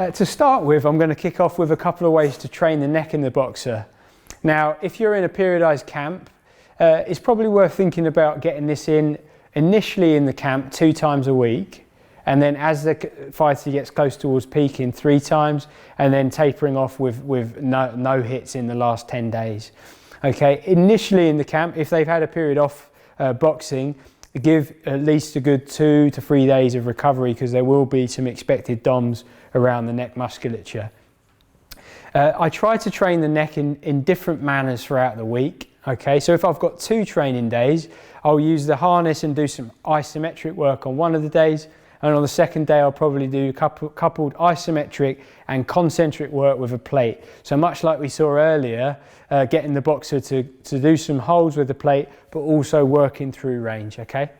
To start with, I'm going to kick off with a couple of ways to train the neck in the boxer. Now, if you're in a periodized camp, it's probably worth thinking about getting this in initially in the camp 2 times a week, and then as the fighter gets close towards peaking 3 times, and then tapering off with no hits in the last 10 days. Okay, initially in the camp, if they've had a period off boxing, give at least a good 2 to 3 days of recovery, because there will be some expected DOMs around the neck musculature. I try to train the neck in different manners throughout the week. Okay, so if I've got 2 training days, I'll use the harness and do some isometric work on one of the days, and on the second day I'll probably do coupled isometric and concentric work with a plate. So much like we saw earlier, getting the boxer to do some holds with the plate, but also working through range. Okay,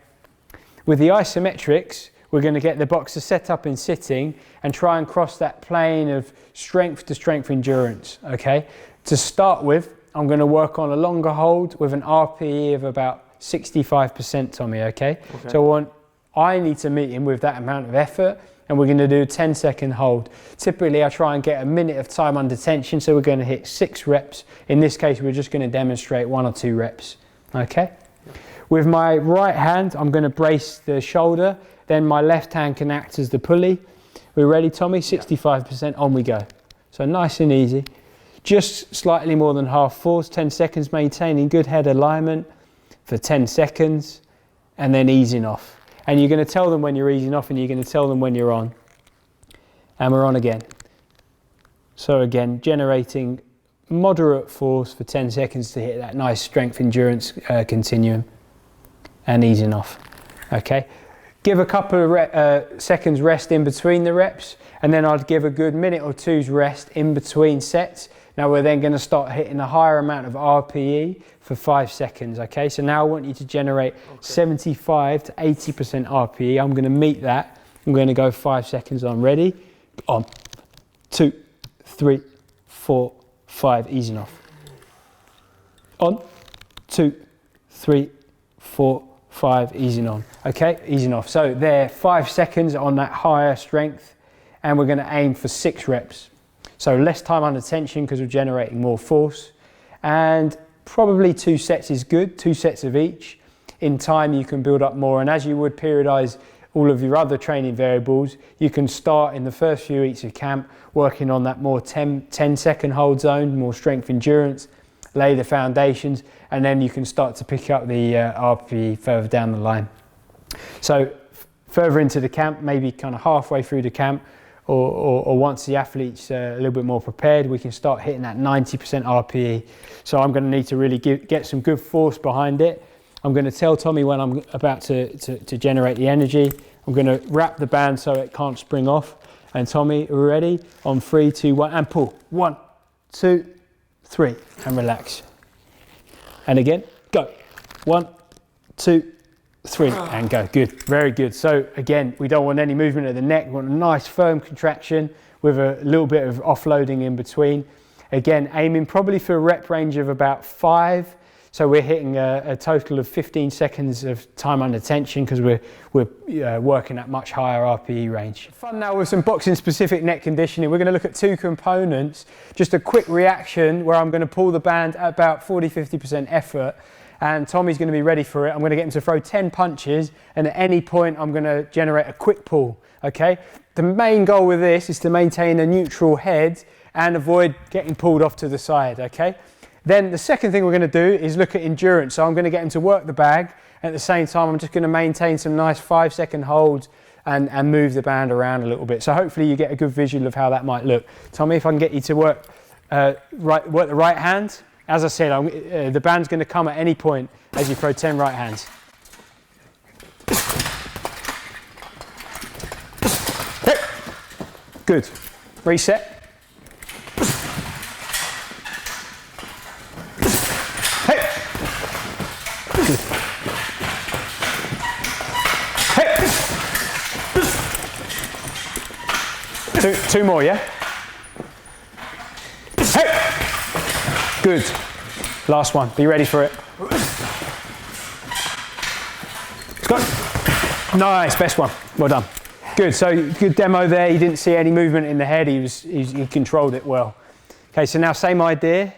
with the isometrics, we're going to get the boxer set up in sitting and try and cross that plane of strength to strength endurance. Okay, to start with, I'm going to work on a longer hold with an RPE of about 65%, Tommy. Okay, so I need to meet him with that amount of effort, and we're going to do a 10-second hold. Typically, I try and get a minute of time under tension, so we're going to hit 6 reps. In this case, we're just going to demonstrate 1 or 2 reps. Okay. With my right hand, I'm going to brace the shoulder. Then my left hand can act as the pulley. We're ready, Tommy? 65%, on we go. So nice and easy. Just slightly more than half force, 10 seconds, maintaining good head alignment for 10 seconds, and then easing off. And you're going to tell them when you're easing off, and you're going to tell them when you're on. And we're on again. So again, generating moderate force for 10 seconds to hit that nice strength endurance continuum, and easing off. Okay. Give a couple of seconds rest in between the reps, and then I'd give a good minute or 2's rest in between sets. Now we're then going to start hitting a higher amount of RPE for 5 seconds. Okay, so now I want you to generate 75 to 80% RPE. I'm going to meet that. I'm going to go 5 seconds on. Ready? On. 2, 3, 4, 5. Easing off. On. 2, 3, 4, 5, easing on. Okay, easing off. So there, 5 seconds on that higher strength, and we're going to aim for 6 reps. So less time under tension because we're generating more force, and probably 2 sets is good, 2 sets of each. In time you can build up more, and as you would periodize all of your other training variables, you can start in the first few weeks of camp working on that more 10-second hold zone, more strength endurance, lay the foundations, and then you can start to pick up the RPE further down the line. So further into the camp, maybe kind of halfway through the camp, or once the athlete's a little bit more prepared, we can start hitting that 90% RPE. So I'm going to need to really get some good force behind it. I'm going to tell Tommy when I'm about to generate the energy. I'm going to wrap the band so it can't spring off. And Tommy, we're ready? On 3, 2, 1, and pull. 1, 2, 3, and relax. And again, go. 1, 2, 3, and go. Good, very good. So again, we don't want any movement of the neck. We want a nice firm contraction with a little bit of offloading in between. Again, aiming probably for a rep range of about 5. So we're hitting a total of 15 seconds of time under tension because we're working at much higher RPE range. Fun now with some boxing specific neck conditioning. We're going to look at 2 components. Just a quick reaction where I'm going to pull the band at about 40-50% effort, and Tommy's going to be ready for it. I'm going to get him to throw 10 punches, and at any point I'm going to generate a quick pull. Okay. The main goal with this is to maintain a neutral head and avoid getting pulled off to the side. Okay. Then the second thing we're going to do is look at endurance. So I'm going to get him to work the bag. At the same time, I'm just going to maintain some nice 5-second holds and move the band around a little bit. So hopefully you get a good visual of how that might look. Tommy, if I can get you to work the right hand. As I said, the band's going to come at any point as you throw 10 right hands. Good. Reset. Two more, yeah? Hey! Good. Last one. Be ready for it. Let's go. Nice. Best one. Well done. Good, so good demo there. You didn't see any movement in the head. He controlled it well. Okay, so now same idea.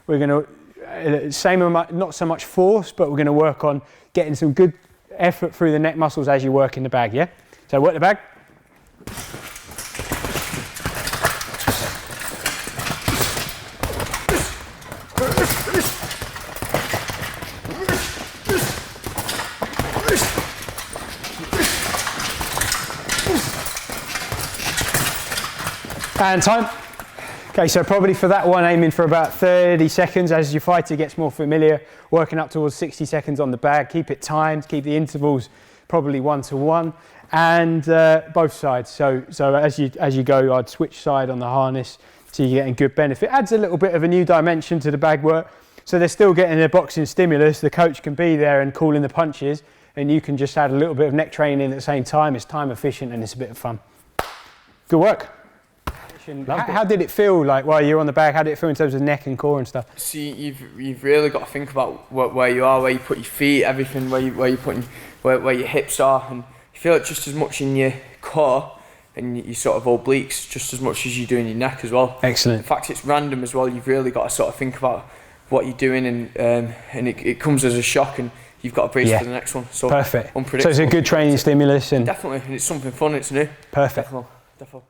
We're going to, same amount, not so much force, but we're going to work on getting some good effort through the neck muscles as you work in the bag, yeah? So work the bag. And time. Okay, so probably for that one, aiming for about 30 seconds as your fighter gets more familiar, working up towards 60 seconds on the bag. Keep it timed, keep the intervals probably 1 to 1, and both sides. So as you go, I'd switch side on the harness so you're getting good benefit. Adds a little bit of a new dimension to the bag work. So they're still getting their boxing stimulus. The coach can be there and calling the punches, and you can just add a little bit of neck training at the same time. It's time efficient and it's a bit of fun. Good work. How did it feel like while you're on the bag? How did it feel in terms of neck and core and stuff? See, you've really got to think about where you are, where you put your feet, everything, where your hips are, and you feel it just as much in your core and your sort of obliques, just as much as you do in your neck as well. Excellent. In fact, it's random as well. You've really got to sort of think about what you're doing, and it comes as a shock, and you've got to brace for the next one. So perfect. Unpredictable. So it's a good training stimulus, and definitely, and it's something fun. It's new. Perfect. Definitely.